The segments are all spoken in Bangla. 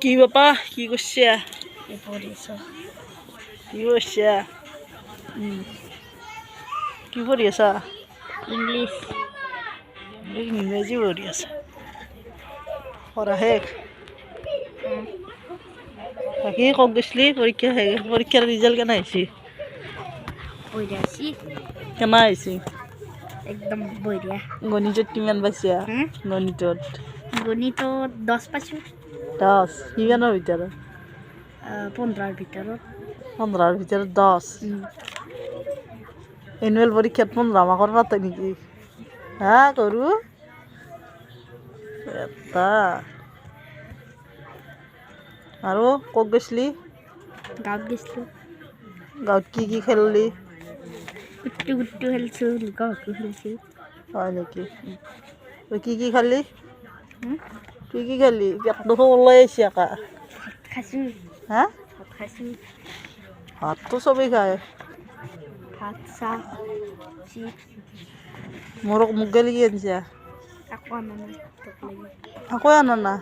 কি বাবা কি করছে কি করছে কি পড়ি আছা ইংলিশ ইংরেজি পড়ি আছা পড়া শেষ বাকি কক গেছলি পরীক্ষা পরীক্ষার রেজাল্ট কেন আইছি বইরা আছি কেন আইছি একদম বইরা গণিতত কিমান পাইছা গণিতত গণিত 10 পাইছো 10 কিমানৰ ভিতৰত 15 ভিতৰত 15ৰ ভিতৰত 10 এনুৱেল পৰীক্ষাত 15 মাৰ্কৰ পাতে নেকি হা কৰো এটা আৰু কক গৈছিলি গাঁৱত গৈছিলোঁ গাঁৱত কি খেললি গুট্টু খেলিছোঁ লুকা ভাকু খেলিছোঁ হয় নেকি তই কি খালি কি খালি পেটটো ওলাই আহিছে একা খাইছোঁ হা ভাত খাইছোঁ ভাতটো চবেই খায় ভাত চাহ চিপ মোক গেলি কি আনিছা আকৌ আনা নাই তোক লাগি আকৌ আনা না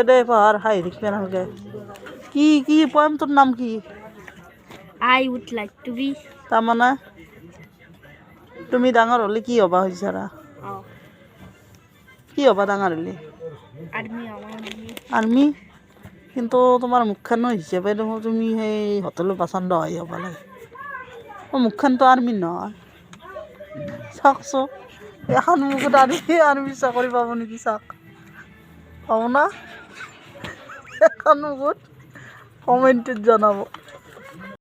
দে পাহাৰ হাঁহি দেখিবা নালগে কি পয়েমটোৰ নাম কি I would like to be তাৰমানে তুমি ডাঙৰ হ'লে কি হ'বা বিচাৰা কি হ'বা ডাঙৰ হ'লে আৰ্মি আৰ্মি কিন্তু তোমাৰ মুখখানো হিচাপে দেখোন তুমি সেই হোটেলৰ পচন্দ হৈ হ'ব লাগে মুখখানটো আৰ্মি নহয় চাওকচোন এখন মুখত আৰ্মি চাকৰি পাব নেকি চাওক পাব না এখন মুখত কমেণ্টত জনাব